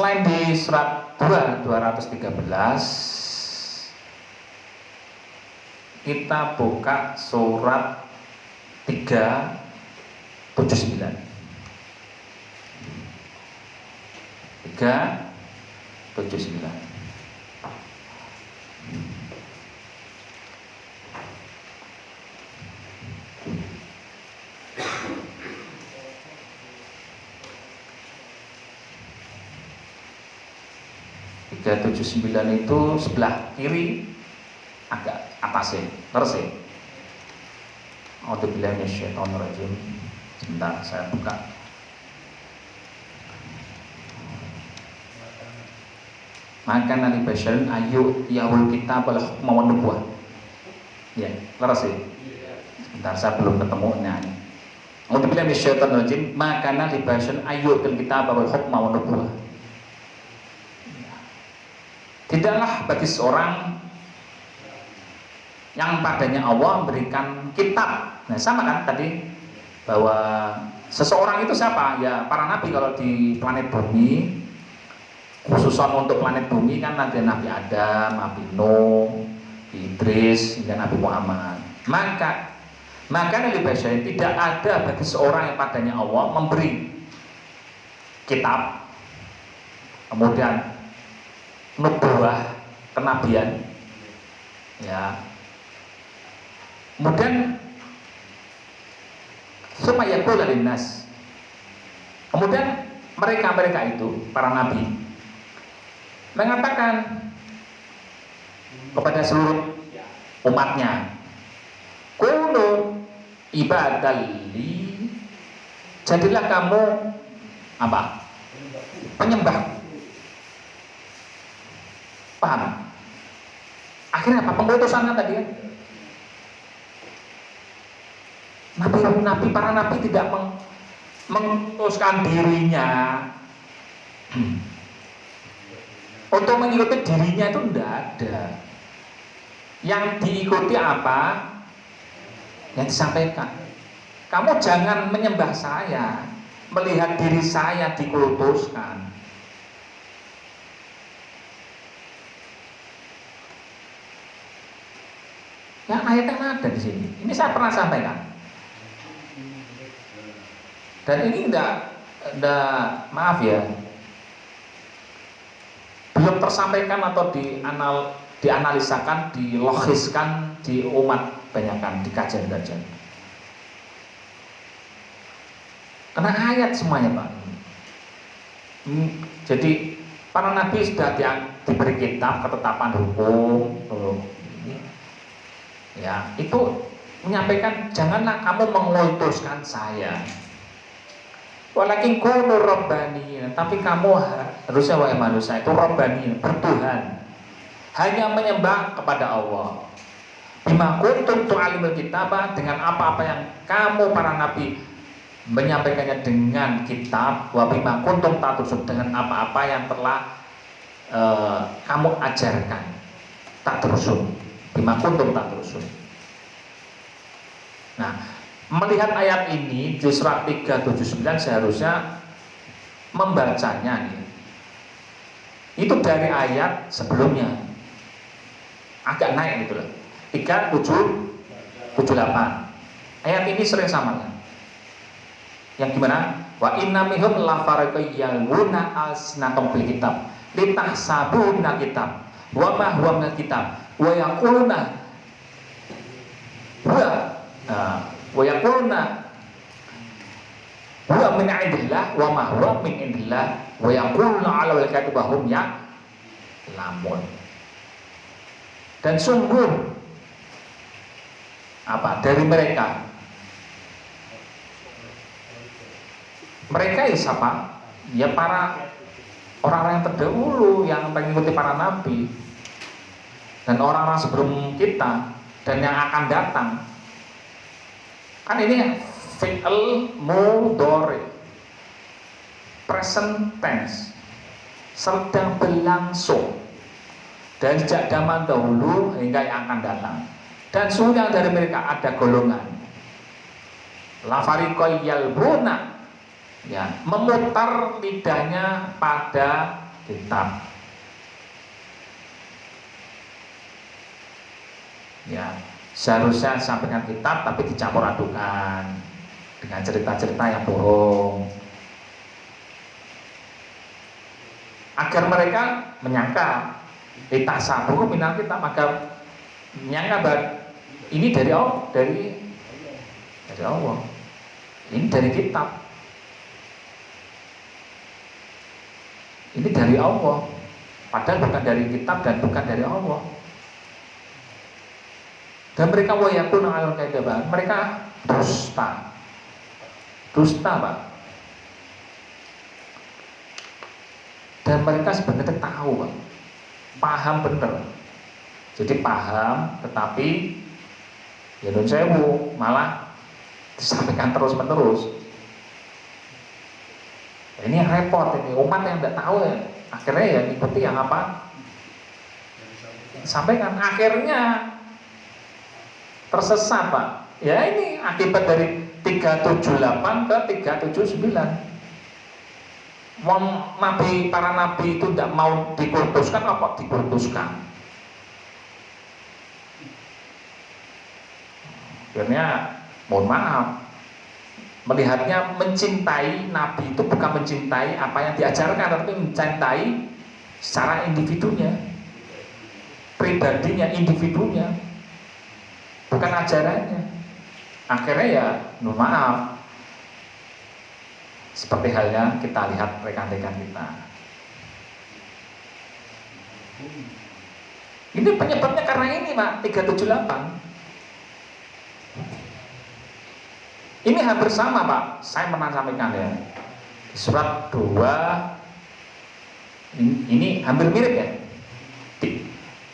selain di surat 213, kita buka surat 379. 379. itu sebelah kiri agak atasnya, terus ya. A'udzubillahi minasyaitonirrajim. Sebentar saya buka. Maka nanti basyarin ayu yahul kita pada hukma wa nubuwah. Ya, terus ya. Sebentar saya belum ketemunya. A'udzubillahi minasyaitonirrajim. Maka nanti basyarin ayu kita pada hukma wa nubuwah. Tidaklah bagi seorang yang padanya Allah memberikan kitab. Nah sama kan tadi bahwa seseorang itu siapa? Ya para nabi kalau di planet bumi. Khususan untuk planet bumi kan nanti Nabi Adam, Nabi Nuh, Idris, dan Nabi Muhammad. Maka Nabi Basyarin tidak ada bagi seorang yang padanya Allah memberi kitab, kemudian nubuah, kenabian, ya. Kemudian supaya qula linnas. Kemudian mereka itu para nabi mengatakan kepada seluruh umatnya, kunu ibadalli, jadilah kamu apa? Penyembah. Paham? Akhirnya apa? Pengutusan kan tadi ya? Para nabi tidak mengutuskan dirinya untuk mengikuti dirinya, itu tidak ada. Yang diikuti apa? Yang disampaikan. Kamu jangan menyembah saya, melihat diri saya dikutuskan. Ya ayatnya ada di sini. Ini saya pernah sampaikan. Dan ini enggak maaf ya, belum tersampaikan atau dianalisakan, dilogiskan di umat banyakan, di kajian-kajian. Karena ayat semuanya Pak. Jadi para nabi sudah diberi kitab, ketetapan hukum, ya itu menyampaikan janganlah kamu mengutuskan saya. Walakin kunu rabbani, tapi kamu harusnya wahai manusia itu rabbani, bertuhan, hanya menyembah kepada Allah. Bima kuntum tu'alimul kitabah, dengan apa-apa yang kamu para nabi menyampaikannya dengan kitab. Wa bima kuntum tatusub, dengan apa-apa yang telah kamu ajarkan. Tatrusub, bima kuntum tatrusub. Nah, melihat ayat ini di surat 379 seharusnya membacanya nih, itu dari ayat sebelumnya agak naik gitu loh, 3778. Ayat ini sering sama kan? Yang gimana? Wa inna minhum la farqayyaluna alsinatum bil kitab litahsabuna kitab wa ma huwa minal kitab wa yaquluna wa yaquluna huwa min indillah wa ma huwa min indillah wa yaquluna ala wal katibahum ya lamun. Dan sungguh apa dari mereka ya siapa? Ya para orang-orang yang terdahulu yang mengikuti para nabi dan orang-orang sebelum kita dan yang akan datang. Kan ini fi'il mudhari, present tense, sedang berlangsung dari sejak zaman dahulu hingga yang akan datang. Dan sungguh dari mereka ada golongan lafariqo yalbuna, ya, memutar lidahnya pada kitab. Ya, seharusnya sampaikan kitab tapi dicampur adukan dengan cerita-cerita yang bohong agar mereka menyangka itasabuhu minal kitab, maka menyangka bahwa ini dari Allah, dari Allah, ini dari kitab, ini dari Allah, padahal bukan dari kitab dan bukan dari Allah. Dan mereka wayakun alal kaidah, mereka dusta Pak. Dan mereka sebenarnya tahu Pak, paham bener. Jadi paham, tetapi ya nun sewu malah disampaikan terus menerus. Ya, ini yang repot, ini umat yang tidak tahu ya, akhirnya ya ikuti yang apa sampaikan, akhirnya tersesat Pak. Ya ini akibat dari 378 ke 379. Para nabi itu tidak mau dikultuskan, apa dikultuskan. Akhirnya mohon maaf, melihatnya mencintai nabi itu bukan mencintai apa yang diajarkan, tapi mencintai secara individunya, pribadinya, individunya, bukan ajarannya. Akhirnya ya mohon maaf, seperti halnya kita lihat rekan-rekan kita. Ini penyebabnya karena ini Pak, 378. Ini hampir sama Pak, saya pernah sampaikan ya. Surat 2 ini hampir mirip ya.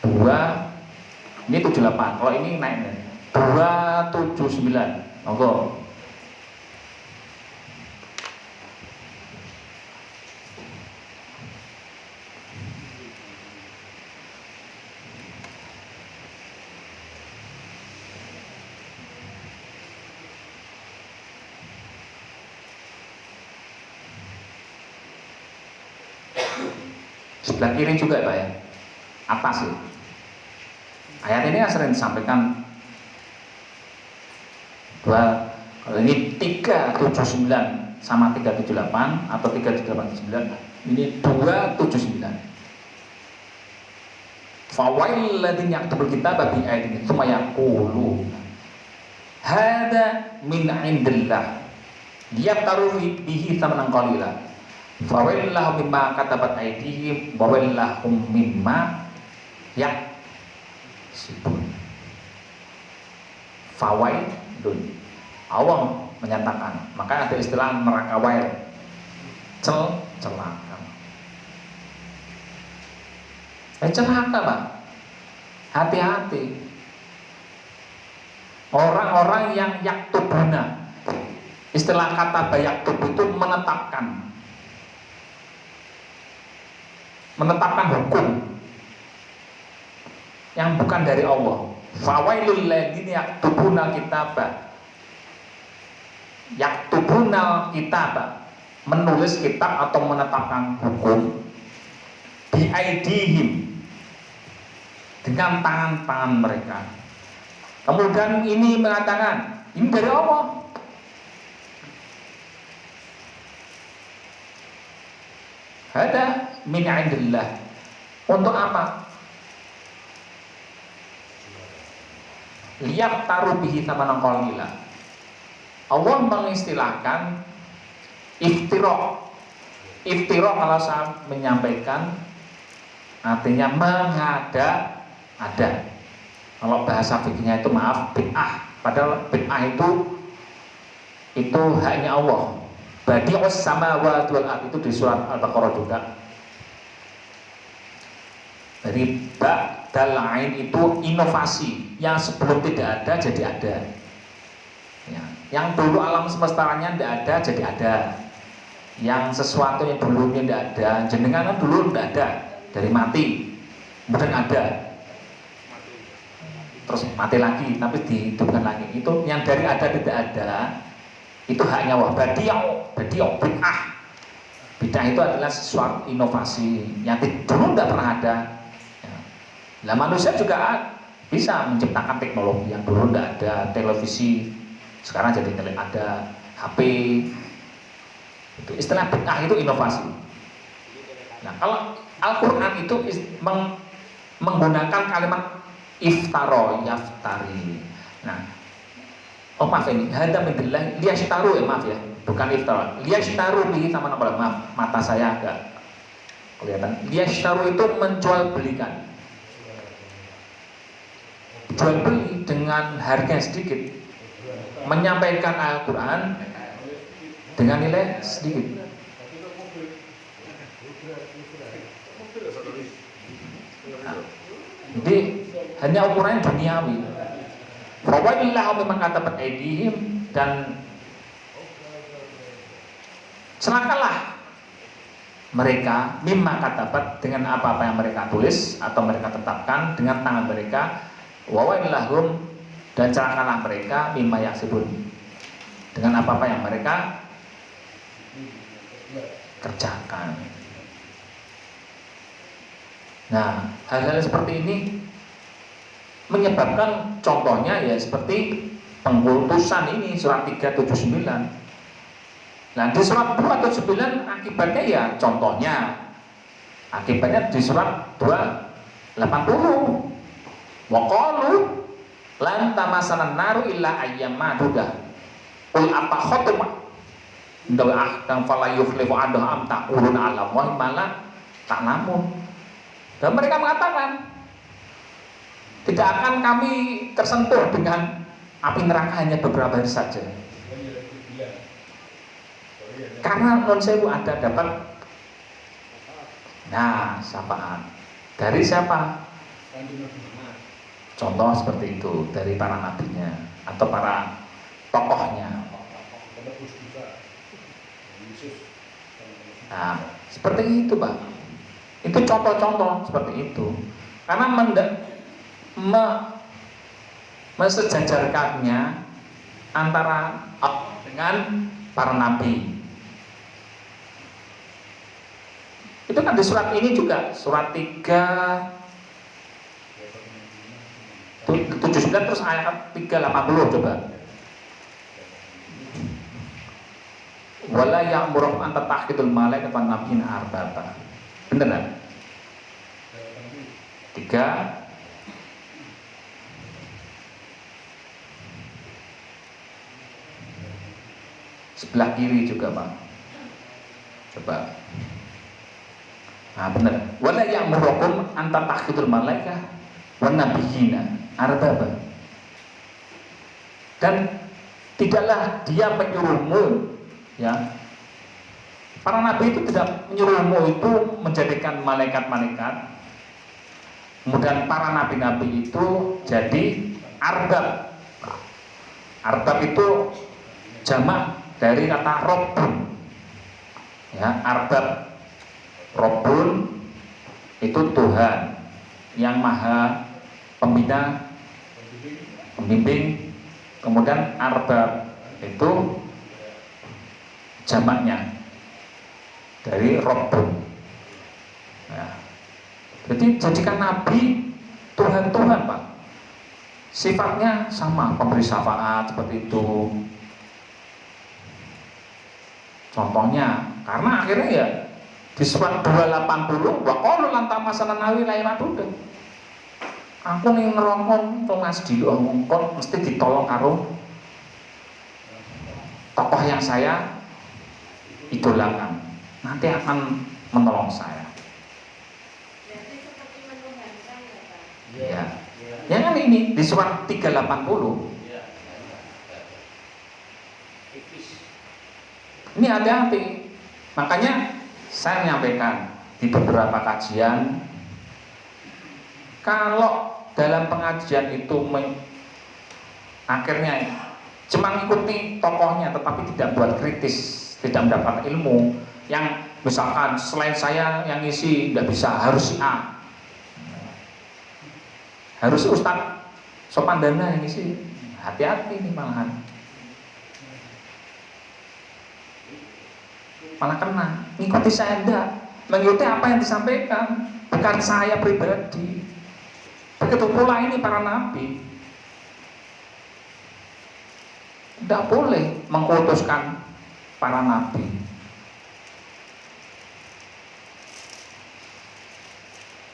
2 ini 78. Kalau ini naik nih. 279. Monggo. Sebelah kiri juga Pak ya, atas ya. Ayat ini sering disampaikan kalau ini 379 sama 378 atau 389, ini 279. Fawail ladzina yaktubul kitaba bi aydihim tsumma yaqulu hada min indillah liyaftaru bihi tsamanan qalila. Fawail lahum mimma katabat aydihim wa wail lahum mimma yaksibun. Fawailun, Allah menyatakan, maka ada istilah neraka wail, celaka. Celaka Pak, hati-hati. Orang-orang yang yaktubuna, istilah kata yaktub itu menetapkan hukum yang bukan dari Allah. Fawailul ladzina yaktubuna kitaba, yaktubuna kitaba, menulis kitab atau menetapkan hukum bi aidihim, dengan tangan-tangan mereka. Kemudian ini mengatakan ini dari Allah. Hada min indillah. Untuk apa? Liap taruh bihi tsamanan qalila. Allah mengistilahkan iftira. Iftira kalau saya menyampaikan artinya mengada-ada. Kalau bahasa fikihnya itu maaf, bid'ah. Padahal bid'ah itu haknya Allah. Badi'us samawati wal ardh, itu di surat Al-Baqarah juga. Dari ba'dal ain itu inovasi, yang sebelum tidak ada jadi ada. Ya, yang dulu alam semestanya tidak ada jadi ada. Yang sesuatu yang dulunya tidak ada, jenengan kan dulu tidak ada, dari mati kemudian ada, terus mati lagi tapi dihidupkan lagi. Itu yang dari ada tidak ada, itu haknya Allah. Badi'u bid'ah. Bid'ah itu adalah sesuatu inovasi yang dulu tidak pernah ada. Ya. Nah, manusia juga bisa menciptakan teknologi yang dulu tidak ada, televisi sekarang jadi ada, HP. Itu istilah bid'ah itu inovasi. Nah, kalau Al-Quran itu menggunakan kalimat iftaro, yaftari. Nah, oh maaf ini, hada midillah, liyashtaru ya, maaf ya, bukan iftara. Liyashtaru bihi sama nama, maaf, mata saya agak kelihatan. Liyashtaru itu menjual belikan, jual beli dengan harga yang sedikit, menyampaikan Al-Quran dengan nilai sedikit. Nah, jadi hanya ukurannya duniawi. Fawailillahu mimma katabat aydihim, dan celakalah mereka mimma katabat dengan apa-apa yang mereka tulis atau mereka tetapkan dengan tangan mereka. Wawailillahum, dan celakalah mereka mimma yaksibun, dengan apa-apa yang mereka kerjakan. Nah, hal-hal seperti ini menyebabkan, contohnya ya seperti pengkultusan ini, surat 379. Nah, di surat 279 akibatnya ya, contohnya akibatnya di surat 280, wa qalu lan tamassana naru illa ayyam ma'dudah qul apa khatum ndaw ahdan fala yukhlifu adah am taqulun ala wa mala ta'lamun. Dan mereka mengatakan, tidak akan kami tersentuh dengan api neraka hanya beberapa hari saja. Karena non sewu ada dapat, nah, syafaat dari siapa? Contoh seperti itu dari para nabinya atau para tokohnya. Nah, seperti itu, Pak. Itu contoh-contoh seperti itu. Karena mensejajarkannya antara Allah dengan para nabi. Itu kan di surat ini juga, surat 379 terus ayat 380 coba. Wala ya'muru an tattakhidul malaikata wan nabiyina arbaba. Bener kan? 3 sebelah kiri juga, Pak. Coba. Nah, benar. Wala ya'murukum an tattakhidul malaikata wan nabiyina arbaba. Dan tidaklah dia menyuruhmu, ya. Para nabi itu tidak menyuruhmu itu menjadikan malaikat-malaikat. Kemudian para nabi-nabi itu jadi arbab. Arbab itu jamak dari kata Rabbun. Ya, arbab, Rabbun itu Tuhan yang maha pembina, pembimbing. Kemudian arbab itu jamaknya dari Rabbun. Nah, jadi jadikan nabi Tuhan-Tuhan, Pak. Sifatnya sama, pemberi syafaat seperti itu. Contohnya, karena akhirnya ya di surat 280 wa qalu lan tamassana nawi la yadudah. Aku ning neraka Thomas diomongkon mesti ditolong karo tokoh yang saya idolakan. Nanti akan menolong saya. Berarti seperti menuhankan ya, Pak? Ya. Ya kan ini di surat 380. Ini hati-hati. Makanya saya menyampaikan di beberapa kajian, kalau dalam pengajian itu akhirnya cuma mengikuti tokohnya tetapi tidak buat kritis, tidak mendapat ilmu, yang misalkan selain saya yang ngisi tidak bisa, harus si A, harus Ustadz Sopandana yang ngisi, hati-hati nih malahan. malah kena. Ngikuti saya enggak, mengikuti apa yang disampaikan, bukan saya pribadi. Begitu pula ini para nabi. Tidak boleh mengkultuskan para nabi.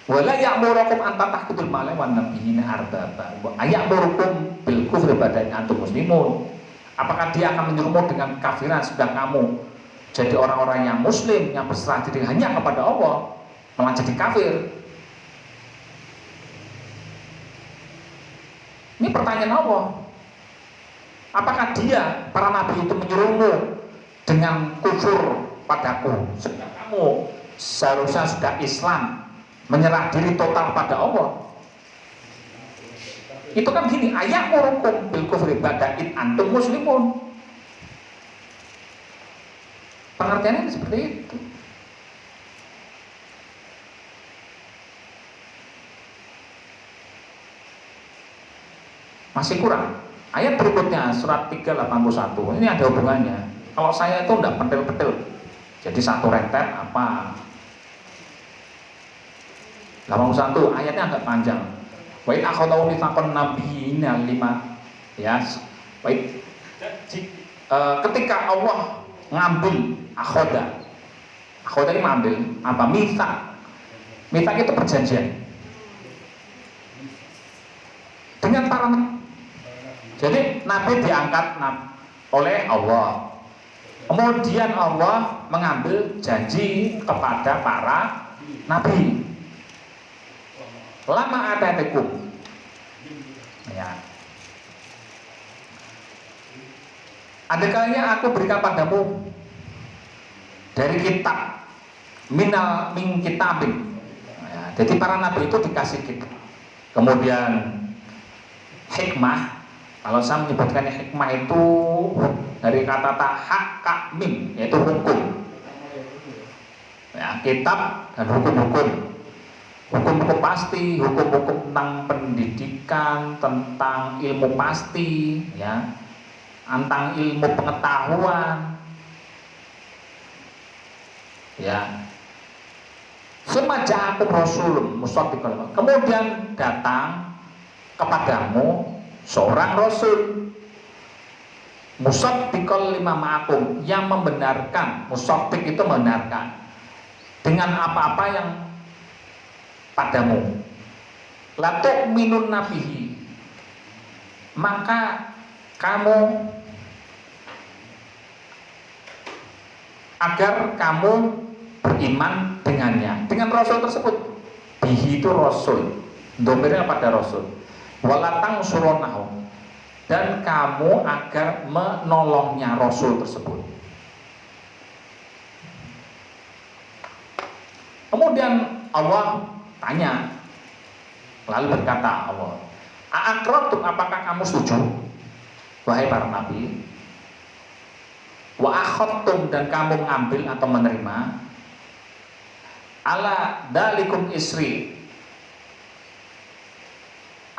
Wala ya'murukum an tattakhidul malaikata wan nabiyina arbaba. Aya'murukum bil kufri ba'da antum muslimun. Apakah dia akan menyuruhmu dengan kafiran sedang kamu jadi orang-orang yang muslim, yang berserah diri hanya kepada Allah, malah jadi kafir? Ini pertanyaan Allah. Apakah dia, para nabi itu menyuruhmu dengan kufur padaku sedang kamu seharusnya sudah Islam, menyerah diri total pada Allah? Itu kan gini, ayat murukum bil kufri ba'da id antum muslimun. Pengertiannya seperti itu. Masih kurang. Ayat berikutnya surat 381. Ini ada hubungannya. Kalau saya itu tidak petil-petil, jadi satu rentet apa 81 ayatnya agak panjang. Wa in akhadhu mitsaqan nabiyina 5 ya. Baik. Ketika Allah ngambil akhoda ini mengambil apa? Mitsaq itu perjanjian dengan para nabi. Jadi nabi diangkat oleh Allah. Kemudian Allah mengambil janji kepada para nabi. Lama atatikum ya. Ada kalanya aku berikan padamu dari kitab min kitabin ya. Jadi para nabi itu dikasih kitab. Kemudian hikmah, kalau saya menyebutkannya hikmah itu dari kata hak mim, yaitu hukum ya, kitab dan hukum-hukum. Hukum-hukum pasti, hukum-hukum tentang pendidikan, tentang ilmu pasti, ya, tentang ilmu pengetahuan, ya. Semaja aku rasul musaddiqan. Kemudian datang kepadamu seorang rasul musaddiqal lima ma'akum, yang membenarkan. Musaddiq itu membenarkan dengan apa-apa yang padamu. Latuk minun nabihi, maka kamu agar kamu beriman dengannya, dengan rasul tersebut. Bihi itu rasul, domirnya pada rasul. Walatang suronahu, dan kamu agar menolongnya rasul tersebut. Kemudian Allah tanya, lalu berkata Allah, a'aqrartum, apakah kamu setuju wahai para nabi? Wa akhadtum, dan kamu mengambil atau menerima ala dalikum isri,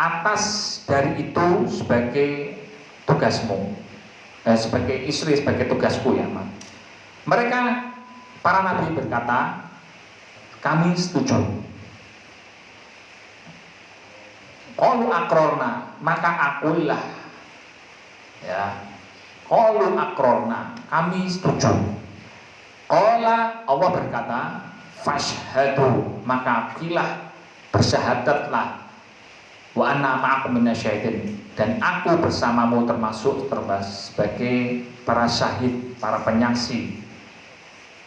atas dari itu sebagai tugasmu, sebagai istri, sebagai tugasku ya. Mereka para nabi berkata, kami setuju. Qalu aqrarna, maka akulah ya. Qalu aqrarna, kami setuju. Qala, Allah berkata, fashhadu, maka akilah, bersyahadatlah, wa anna ma'akum minasyahidin, dan aku bersamamu termasuk sebagai para syahid, para penyaksi,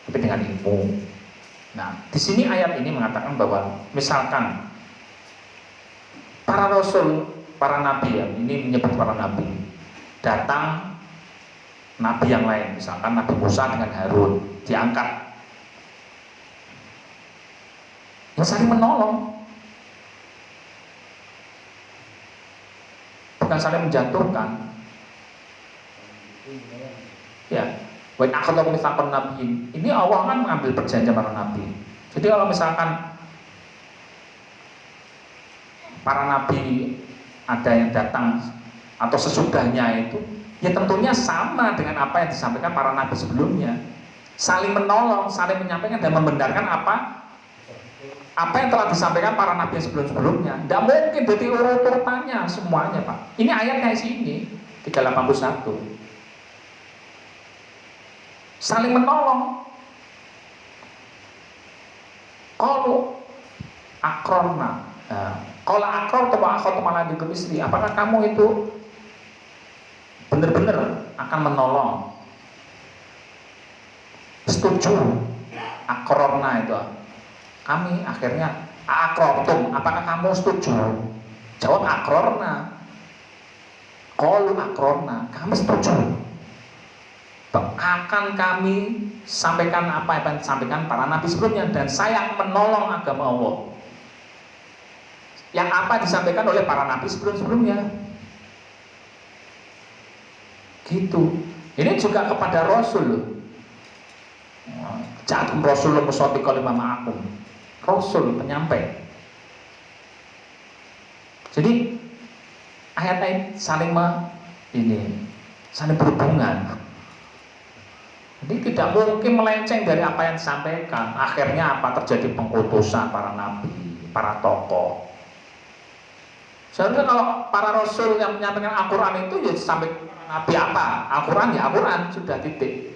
tapi dengan ilmu. Nah, di sini ayat ini mengatakan bahwa misalkan para rasul, para nabi ya, ini menyebut para nabi, datang nabi yang lain, misalkan Nabi Musa dengan Harun, diangkat, yang saling menolong, bukan saling menjatuhkan. Ya, wa akhadhu mitsaqan nabiyyin, ini Allah kan mengambil perjanjian para nabi. Jadi kalau misalkan para nabi ada yang datang atau sesudahnya itu, ya tentunya sama dengan apa yang disampaikan para nabi sebelumnya. saling menolong, saling menyampaikan dan membenarkan apa yang telah disampaikan para nabi sebelum-sebelumnya. Tidak mungkin jadi urutannya semuanya, Pak. Ini ayat kayak sini 381. Saling menolong. Kalau akrona, kalau akror atau akhor malah dikemisli, apakah kamu itu benar-benar akan menolong? Setuju? Akrona itu. Kami akhirnya akrortum, apakah kamu setuju? Jawab akrorna. Qalu akrorna, kami setuju. Akan kami sampaikan apa yang disampaikan para nabi sebelumnya, dan saya menolong agama Allah. Yang apa disampaikan oleh para nabi sebelum-sebelumnya. Gitu. Ini juga kepada Rasul. Ja'akum Rasulun musaddiqan lima ma'akum. Rasul penyampai. Jadi ayat-ayat saling berhubungan. Jadi tidak mungkin melenceng dari apa yang disampaikan. Akhirnya apa terjadi? Pengkultusan para nabi, para tokoh. Seharusnya kalau para rasul yang menyampaikan Al-Quran itu ya sampai nabi apa? Al-Quran ya Al-Quran, sudah titik.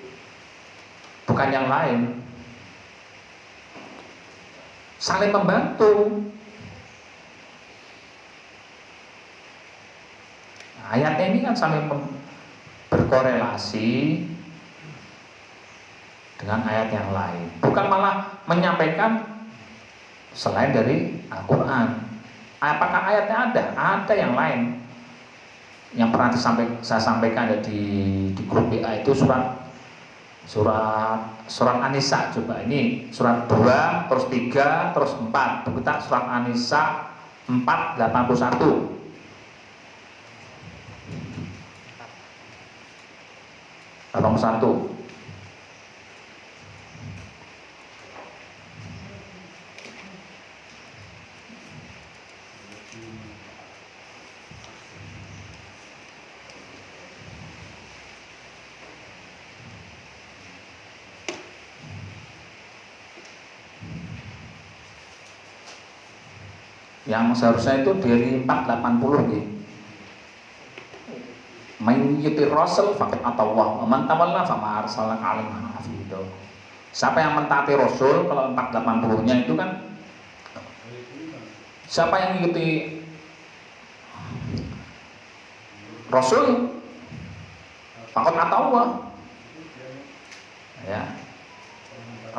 Bukan yang lain. Saling membantu. Nah, ayatnya ini kan saling berkorelasi dengan ayat yang lain. Bukan malah menyampaikan selain dari Al-Quran. Apakah ayatnya ada? Ada yang lain. Yang pernah saya sampaikan ada di grup WA itu surat An-Nisa. Coba ini surat 2 terus 3 terus 4. Kita surat An-Nisa 4:81. Yang seharusnya itu dari 480 gitu. Mayyuti Rasul faqad atawah, man tawalla fama arsalna alaihi hafidho. Siapa yang mentaati Rasul, kalau 480-nya itu kan siapa yang mengikuti Rasul faqad atawah. Ya.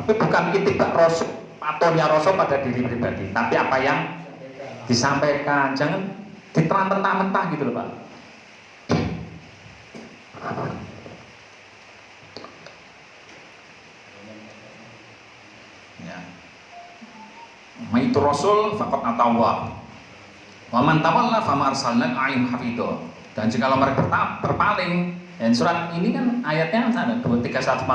Tapi bukan itibak Rasul, patuhnya Rasul pada diri pribadi, tapi apa yang disampaikan. Jangan diterang mentah-mentah gitu loh, Pak. Ya. Maitu Rasul faqad atawwa. Wa man tawalla fama arsalna alaihim hafidho. Dan jika mereka berpaling, dan surat ini kan ayatnya ada 3144,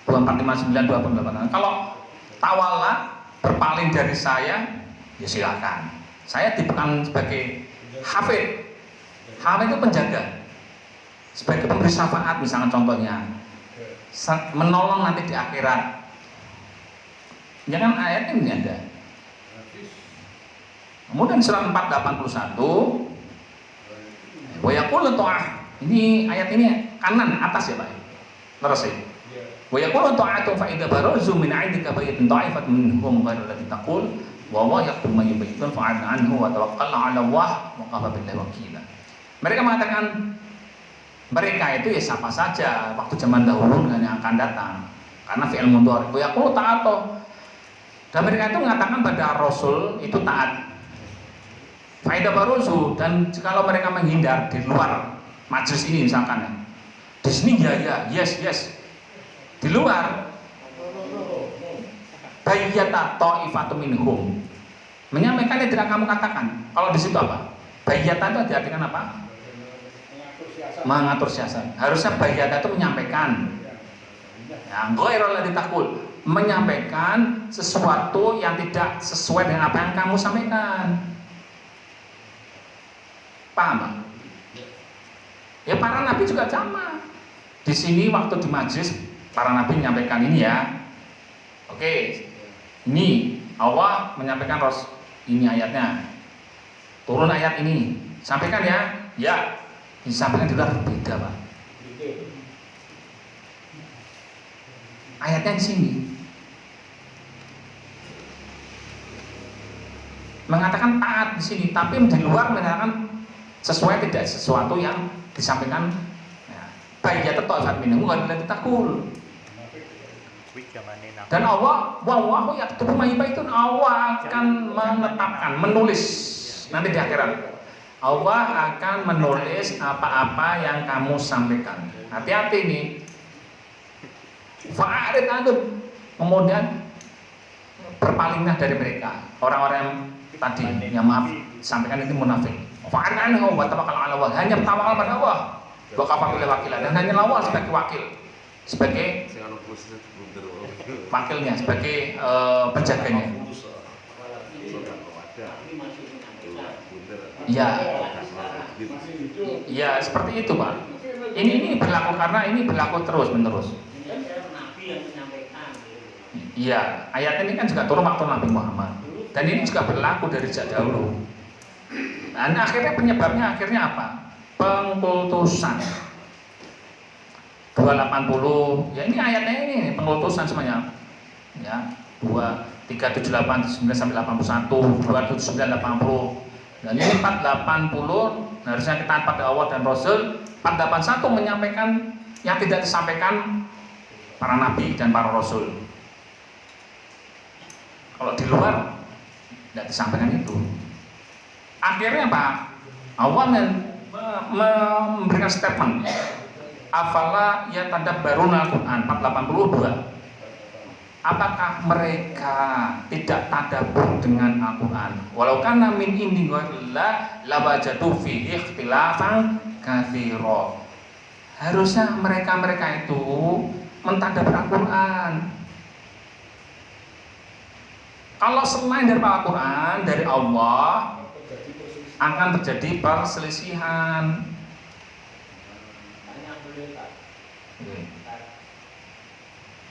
2459, 28. Kalau tawalla berpaling dari saya, ya silakan. Saya bukan sebagai hafid. Hafid itu penjaga. Sebagai pemberi syafaat misalnya contohnya. Menolong nanti di akhirat. Jangan ayatnya ini ada. Kemudian surat 481 wa yaqulu ta'ah. Ini ayat ini kanan atas ya, Pak. Terus ya. Wa yaqulu ta'atu fa idza barazu min 'indika bayyatun ta'ifat minhum ghairu allati taqul wa wa yaqul may yubayyitun fa'an anhu wa tawakkal 'ala Allah wa kafa billahi wakila. Mereka mengatakan mereka itu ya siapa saja waktu zaman dahulu dan yang akan datang, karena fi'il mudhari. Wa yaqulu ta'atu. Dan mereka itu mengatakan pada Rasul itu taat. Faida baruzu, dan kalau mereka menghindar di luar majelis ini misalkan ya, di sini ya yes, di luar bayyata ta'ifatu minhum, menyampaikan yang tidak kamu katakan. Kalau di situ apa? Bayyata itu diartikan apa? Mengatur siasat. Harusnya bayyata itu menyampaikan. Ya, ghairul ladzi taqul, menyampaikan sesuatu yang tidak sesuai dengan apa yang kamu sampaikan. Paham, Pak? Ya para nabi juga sama. Di sini waktu di majlis para nabi menyampaikan ini ya. Oke, ini Allah menyampaikan ini ayatnya. Turun ayat ini, sampaikan ya. Ya, disampaikan juga berbeda, Pak. Ayatnya di sini mengatakan taat di sini, tapi di luar mengatakan sesuai tidak sesuatu yang disampaikan. Baik ya tetap saat minum nggak takul. Dan Allah, wallahu yaktubu ma yubaitun, Allah akan menetapkan, menulis nanti di akhirat. Allah akan menulis apa-apa yang kamu sampaikan. Hati-hati nih. Fa'arid antum, kemudian berpalinglah dari mereka. Orang-orang yang tadi yang maaf sampaikan itu munafik. Fa'arid anhum wa tawakkal 'ala Allah, hanya tawakal pada Allah. Wa kafa billahi wakila, dan hanya Allah sebagai wakil, sebagai wakilnya, sebagai penjaganya. Ya, ya seperti itu Pak. Ini berlaku karena ini berlaku terus menerus. Iya, ayat ini kan juga turun waktu Nabi Muhammad, dan ini juga berlaku dari sejak dahulu. Dan akhirnya penyebabnya apa? Pengkultusan. 280, ya ini ayatnya ini pengkultusan semuanya. Ya, 2378 9 sampai 81, 279 80. Dan ini 480 harusnya kita taat pada Allah dan Rasul. 481 menyampaikan yang tidak disampaikan para nabi dan para rasul. Kalau di luar tidak disampaikan itu. Akhirnya Pak, Allah memberikan statement. Afala yatadabbaruna Al-Quran 482. Apakah mereka tidak tadabbur dengan Al-Quran? Walau kana min indi ghairillah lawajadu fihi ikhtilafan katsira. Harusnya mereka itu mentadabbur Al-Quran. Kalau selain dari Al-Quran, dari Allah, akan terjadi perselisihan.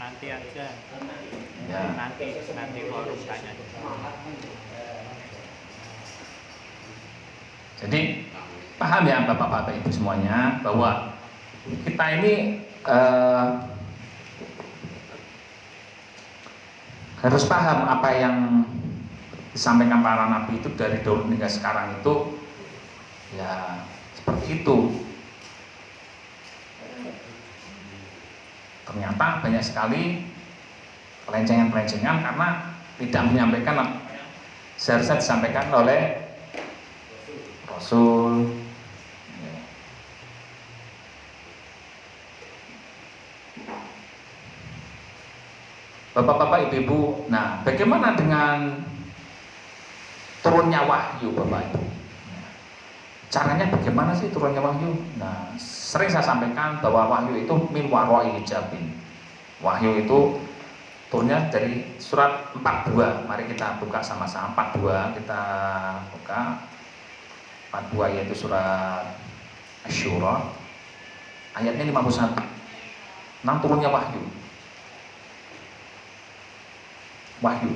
Nanti aja. Ya. Nanti forum tanya. Jadi paham ya Bapak-bapak Ibu semuanya bahwa kita ini harus paham apa yang disampaikan para nabi itu dari dulu hingga sekarang itu ya seperti itu. Ternyata banyak sekali pelencengan-pelencengan karena tidak menyampaikan apa yang seharusnya disampaikan oleh Rasul. Bapak-bapak, ibu-ibu, nah bagaimana dengan turunnya wahyu Bapak Ibu? Caranya bagaimana sih turunnya wahyu? Nah, sering saya sampaikan bahwa wahyu itu min waroi hijabin. Wahyu itu turunnya dari surat 42. Mari kita buka sama-sama 42, kita buka 42 yaitu surat Asy-Syura. Ayatnya 51. Tentang turunnya wahyu. Wahyu.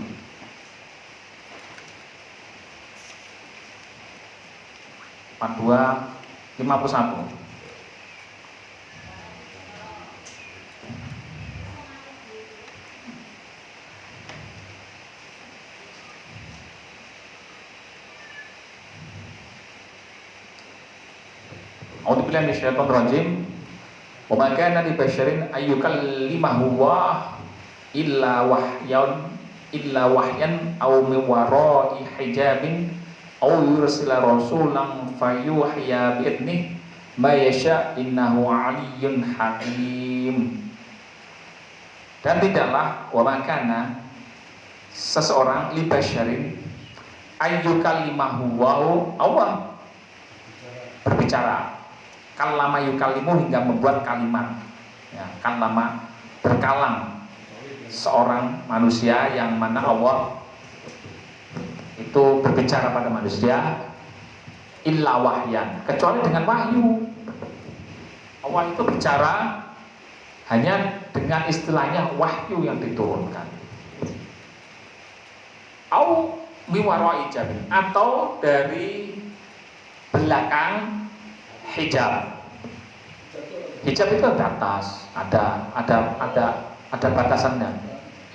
Dua 51. A'udzubillahi minasyaitonir rajim. Wa ma kana li basyarin ayyukallimahu Allah illa wahyan aw min wara'i hijabin aw yursila rasulan fayuhya bi'idnih ma yasha innahu aliyyun hakim. Dan tidaklah wa makana seseorang li basyarin ayyukallimahu Allah berbicara, kallama yukallimu hingga membuat kalimat, ya, kallama berkalam seorang manusia yang mana Allah itu berbicara pada manusia illa wahyan, kecuali dengan wahyu. Allah itu bicara hanya dengan istilahnya wahyu yang diturunkan. Au miwarai hijab, atau dari belakang hijab. Hijab itu batas, ada batasannya.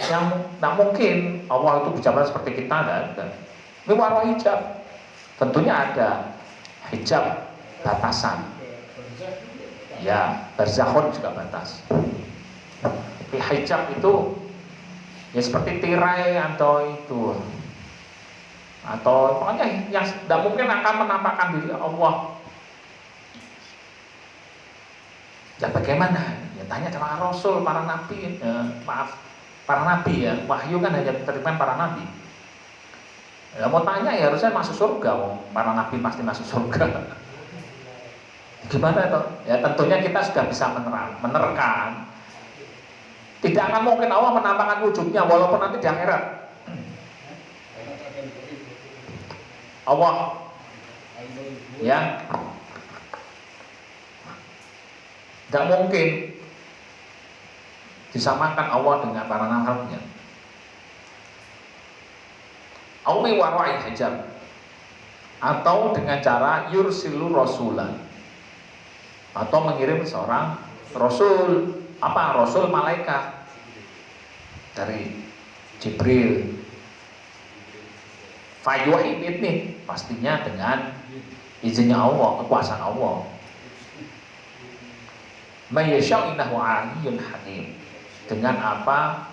Yang tidak mungkin Allah itu bicara seperti kita, tidak ada. Miwarai hijab, tentunya ada hijab batasan. Ya, barzakhun juga batas. Tapi hijab itu ya seperti tirai atau itu, atau pokoknya yang tidak mungkin akan menampakkan diri Allah. Ya bagaimana? Ya tanya sama Rasul, para nabi, para nabi ya. Wahyu kan hanya diterima para nabi. Ya mau tanya ya harusnya masuk surga, para nabi pasti masuk surga. Gimana itu? Ya tentunya kita sudah bisa menerka. Tidak akan mungkin Allah menampakkan wujudnya walaupun nanti di akhirat. Allah ya tidak mungkin disamakan Allah dengan para nabinya. Aumi warai hijab, atau dengan cara yursilu rasulan, atau mengirim seorang rasul. Apa? Rasul malaikat dari Jibril. Fayuhi ini pastinya dengan izinnya Allah, kekuasaan Allah. Mayyasha'u innahu 'aliyyun hakim, dengan apa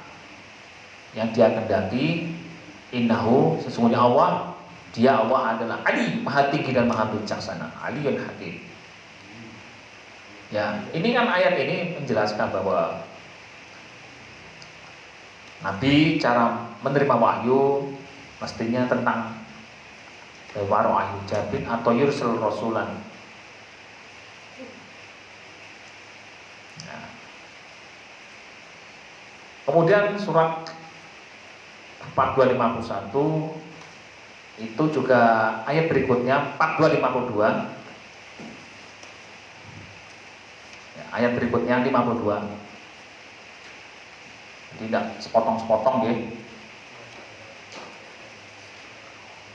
yang dia kehendaki. Innahu, sesungguhnya Allah, dia Allah adalah Ali, maha tinggi dan maha bijaksana, Aliyyun hakim. Ya, ini kan ayat ini menjelaskan bahwa Nabi cara menerima wahyu mestinya tentang warai hijabin atau yursil rasulan. Kemudian surat 4251 itu juga ayat berikutnya 4252. Ya, ayat berikutnya 52. Jadi tidak sepotong-sepotong ya.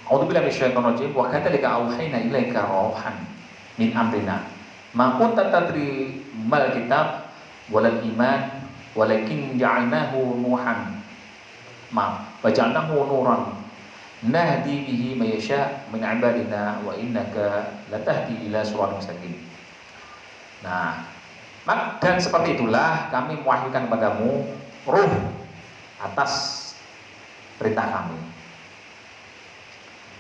A'udzubillahi minasyaitonir rajim. Wa kadzalika auhayna ilaika ruhan min amrina. Ma kunta tadri mal kitab walal iman walakin ja'alnahu nuhan wa ja'alnahu nuran nahdi bihi may yasha' min 'ibadina wa innaka latahdi ila siratal mustaqim. Nah, dan seperti itulah kami mewahyukan kepadamu ruh atas perintah kami.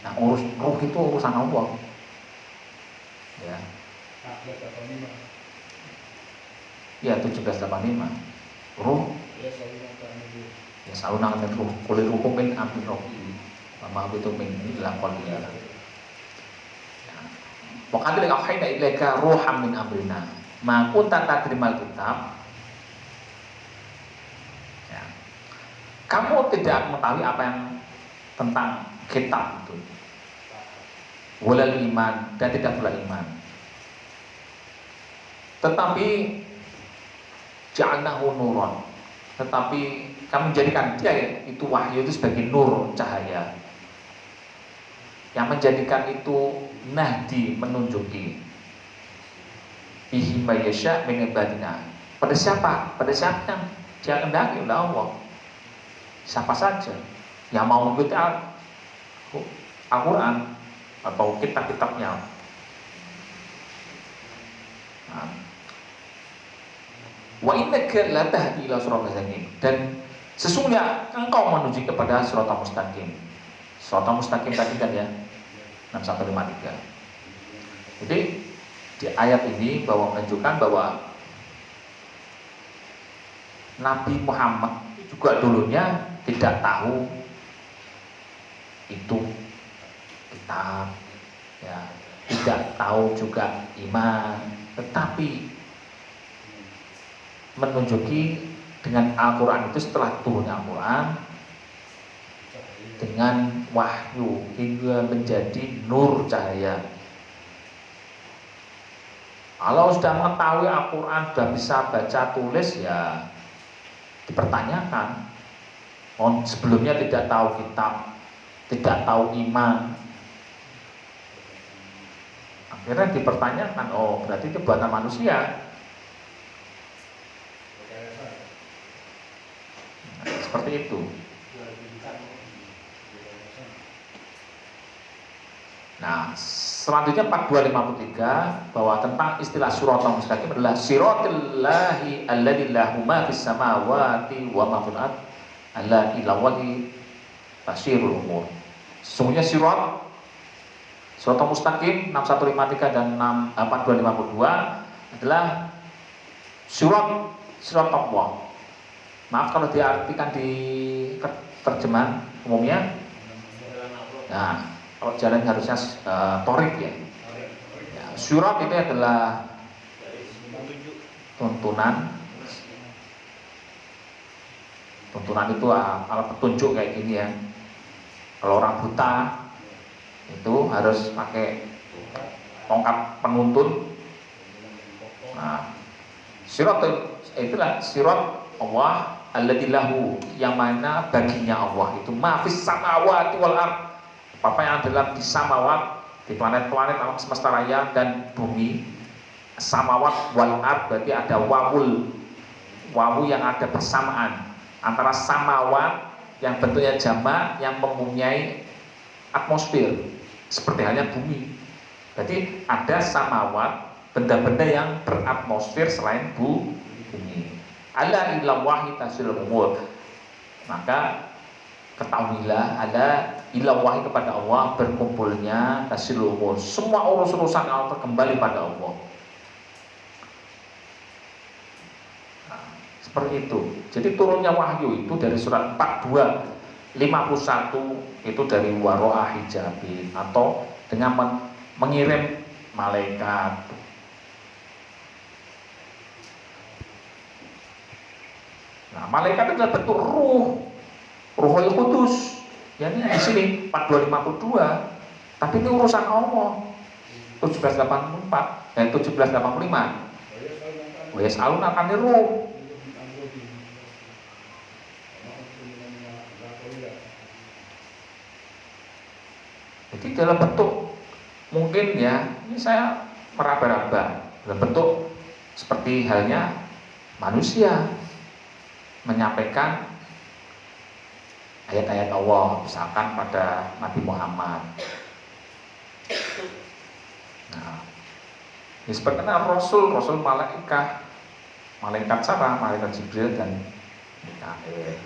Nah, ruh itu urusan Allah. Ya. Ya 1785. Ruh ya sauna min ruh kulir ruh min amri rabbi wa ma bitu min illa qalbiya. Wa qad auhayna ilaika ruham min amrina ma kunta tadrimal kitab. Ya. Kamu tidak mengetahui apa yang tentang kitab itu. Walal iman, dan tidak pula iman. Tetapi ja'alnahu nuran, tetapi kami menjadikan dia itu wahyu itu sebagai nur, cahaya yang menjadikan itu nahdi, menunjuki bihi may yasha' min ibadina. Pada siapa? Pada siapa yang dia kehendaki oleh Allah. Siapa saja yang mau mengikuti Al-Quran atau kitab-kitabnya. Nah, wa innaka latahdi ila siratal mustaqim, dan sesungguhnya engkau menuju kepada siratal mustaqim. Siratal mustaqim tadi kan ya 6153. Jadi di ayat ini bahwa menunjukkan bahwa Nabi Muhammad juga dulunya tidak tahu itu kitab, ya, tidak tahu juga iman, tetapi menunjuki dengan Al-Quran itu setelah turun Al-Quran dengan wahyu hingga menjadi nur cahaya. Kalau sudah mengetahui Al-Quran, sudah bisa baca tulis, ya dipertanyakan. Oh, sebelumnya tidak tahu kitab, tidak tahu iman, akhirnya dipertanyakan, oh berarti itu buatan manusia. Nah, seperti itu. Nah, selanjutnya 4253 bahwa tentang istilah siratal mustaqim adalah siratillahi alladzi lahu ma fis samawati wa ma fil ardh alla ilallahi tasirul umur. Sesungguhnya siratal mustaqim 6153 dan 4252 adalah sirat Allah. Maaf kalau diartikan di terjemahan umumnya. Nah, kalau jalan harusnya torik ya. Surat itu adalah tuntunan. Tuntunan itu alat petunjuk kayak gini ya. Kalau orang buta itu harus pakai tongkat penuntun. Nah, sirat itulah sirat Allah alladzi lahu, yang mana baginya Allah itu mafis samawati wal ardh, apa yang ada di samawat, di planet-planet alam semesta raya dan bumi. Samawat wal ard berarti ada wawu yang ada bersamaan antara samawat yang bentuknya jamak yang mempunyai atmosfer seperti halnya bumi. Berarti ada samawat, benda-benda yang beratmosfer selain bumi. Ala ilallahi tasilul umur. Maka ketahuilah, ada ilallahi kepada Allah berkumpulnya tasilul umur. Semua urusan Allah kembali pada Allah. Nah, seperti itu. Jadi turunnya wahyu itu dari surat 4251 itu dari waro'a hijabin, atau dengan mengirim malaikat. Nah, malaikat itu adalah bentuk Ruhul Qudus. Ya, ini di sini 4252. Tapi ini urusan Allah. 1784 dan 1785. Wa yas'aluna 'anir ruh. Jadi dalam bentuk mungkin ya, ini saya meraba-raba dalam bentuk seperti halnya manusia menyampaikan ayat-ayat Allah, misalkan pada Nabi Muhammad. Nah, ini sebenarnya Rasul malaikat siapa? Malaikat Jibril dan Mikail.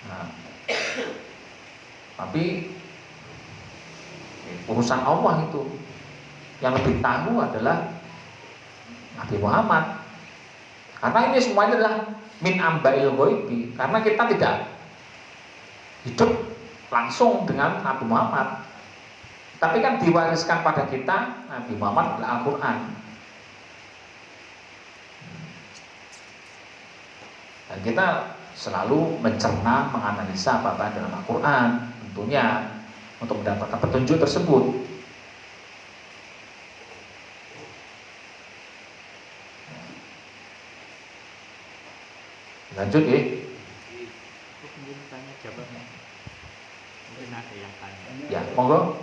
Nah, tapi urusan Allah itu yang lebih tahu adalah Nabi Muhammad. Karena ini semuanya adalah min ambail ghaibi, karena kita tidak hidup langsung dengan Nabi Muhammad. Tapi kan diwariskan pada kita Nabi Muhammad adalah Al-Quran. Dan kita selalu mencerna, menganalisa apa-apa dalam Al-Quran, tentunya untuk mendapatkan petunjuk tersebut. Lanjut ya. Mungkin tanya jawabnya. Mungkin ada yang tanya. Ya, monggo.